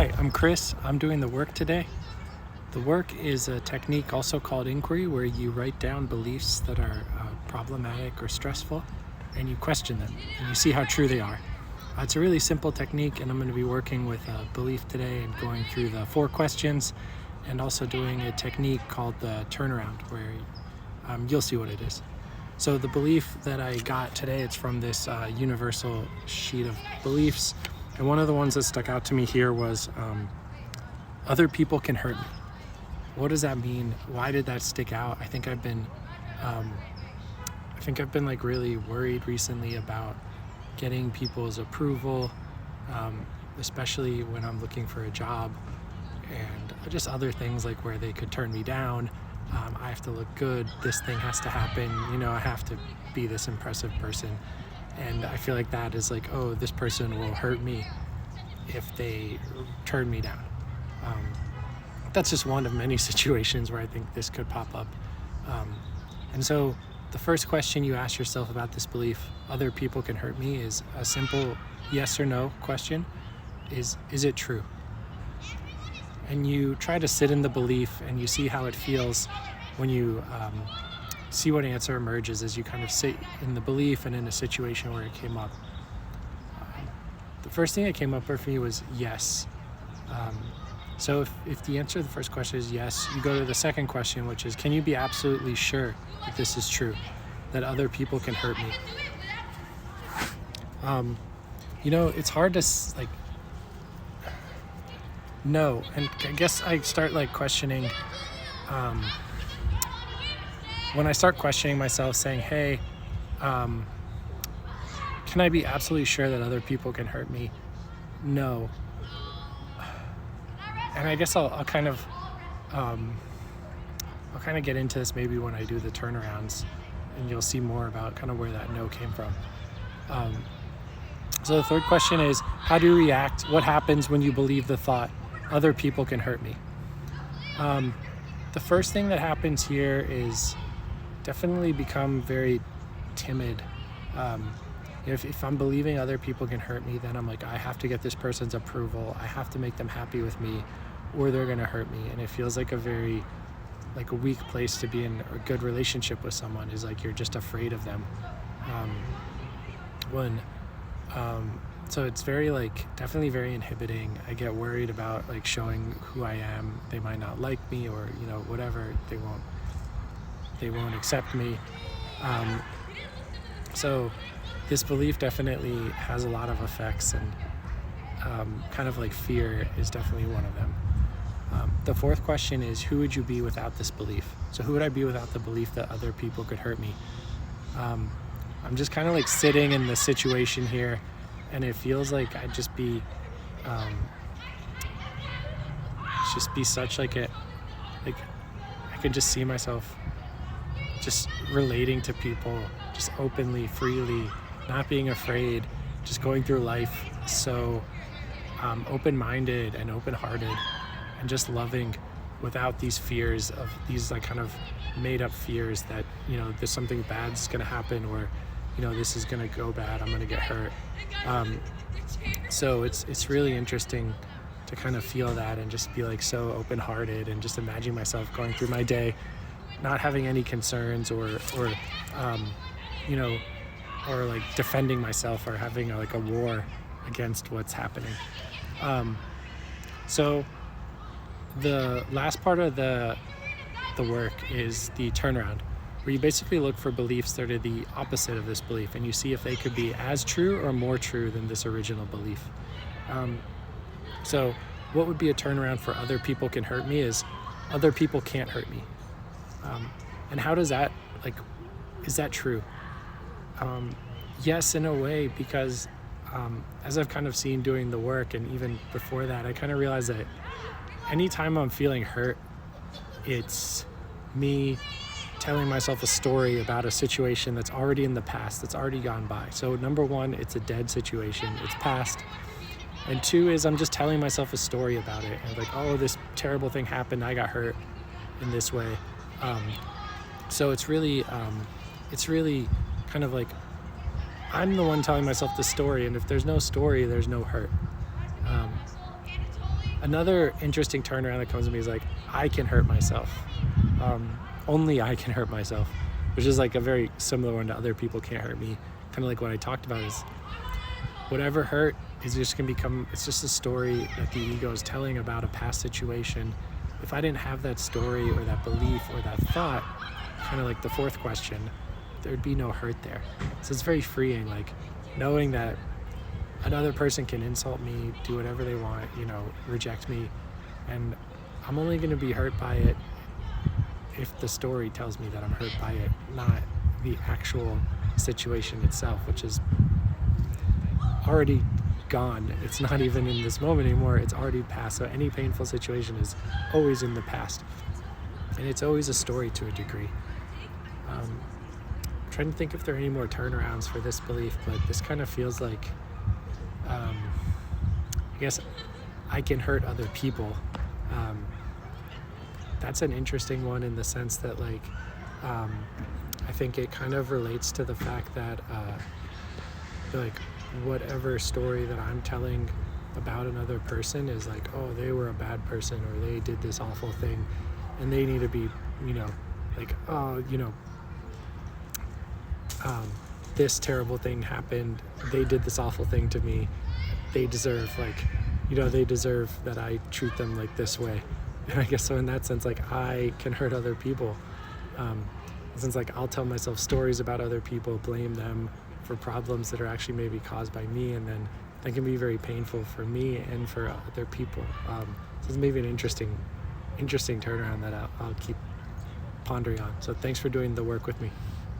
Hi, I'm Chris. I'm doing the work today. The work is a technique also called inquiry, where you write down beliefs that are problematic or stressful and you question them and you see how true they are. It's a really simple technique, and I'm going to be working with a belief today and going through the 4 questions and also doing a technique called the turnaround, where you'll see what it is. So the belief that I got today, it's from this universal sheet of beliefs. And one of the ones that stuck out to me here was other people can hurt me. What does that mean? Why did that stick out? I think I've been like really worried recently about getting people's approval, especially when I'm looking for a job, and just other things like where they could turn me down. I have to look good. This thing has to happen. I have to be this impressive person. And I feel like that is like, oh, this person will hurt me if they turn me down. That's just one of many situations where I think this could pop up. And so the first question you ask yourself about this belief, other people can hurt me, is a simple yes or no question. Is it true? And you try to sit in the belief and you see how it feels when you see what answer emerges as you kind of sit in the belief and in a situation where it came up. The first thing that came up for me was yes. So if the answer to the first question is yes, you go to the second question, which is, can you be absolutely sure that this is true, that other people can hurt me? It's hard to no, and I guess I start questioning, when I start questioning myself, saying, hey, can I be absolutely sure that other people can hurt me? No. And I guess I'll kind of get into this maybe when I do the turnarounds, and you'll see more about kind of where that no came from. So the third question is, how do you react? What happens when you believe the thought, other people can hurt me? The first thing that happens here is definitely become very timid. If I'm believing other people can hurt me, then I'm like, I have to get this person's approval. I have to make them happy with me, or they're gonna hurt me. And it feels like a very a weak place to be in a good relationship with someone, is like you're just afraid of them. So it's very definitely very inhibiting. I get worried about showing who I am. They might not like me, or whatever. They won't accept me. So this belief definitely has a lot of effects, and fear is definitely one of them. The fourth question is, who would you be without this belief? So who would I be without the belief that other people could hurt me? I'm just kind of sitting in the situation here, and it feels like I'd just be such I could just see myself just relating to people just openly, freely, not being afraid, just going through life so open-minded and open-hearted, and just loving without these fears of these kind of made-up fears that there's something bad's gonna happen, or this is gonna go bad, I'm gonna get hurt. So it's really interesting to kind of feel that and just be so open-hearted, and just imagine myself going through my day not having any concerns, or defending myself, or having a war against what's happening. So the last part of the work is the turnaround, where you basically look for beliefs that are the opposite of this belief, and you see if they could be as true or more true than this original belief. So what would be a turnaround for other people can hurt me is, other people can't hurt me. And how does that, is that true? Yes, in a way, because as I've kind of seen doing the work, and even before that, I kind of realized that anytime I'm feeling hurt, it's me telling myself a story about a situation that's already in the past, that's already gone by. So number one, it's a dead situation, it's past. And two is, I'm just telling myself a story about it, and oh, this terrible thing happened, I got hurt in this way. So it's really kind of I'm the one telling myself the story, and if there's no story, there's no hurt. Another interesting turnaround that comes to me is like, I can hurt myself. Only I can hurt myself, which is like a very similar one to other people can't hurt me. Kind of like what I talked about is whatever hurt is just gonna become, it's just a story that the ego is telling about a past situation. If I didn't have that story or that belief or that thought, kind of like the fourth question, there'd be no hurt there. So it's very freeing, like knowing that another person can insult me, do whatever they want, reject me, and I'm only going to be hurt by it if the story tells me that I'm hurt by it, not the actual situation itself, which is already gone. It's not even in this moment anymore. It's already past. So any painful situation is always in the past, and it's always a story to a degree. I'm trying to think if there are any more turnarounds for this belief, but this kind of feels like I guess I can hurt other people. That's an interesting one in the sense that I think it kind of relates to the fact that whatever story that I'm telling about another person is like, oh, they were a bad person, or they did this awful thing and they need to be, this terrible thing happened, they did this awful thing to me, they deserve they deserve that I treat them like this way. And I guess so in that sense, I can hurt other people. Since I'll tell myself stories about other people, blame them for problems that are actually maybe caused by me, and then that can be very painful for me and for other people. So it's maybe an interesting turnaround that I'll keep pondering on. So thanks for doing the work with me.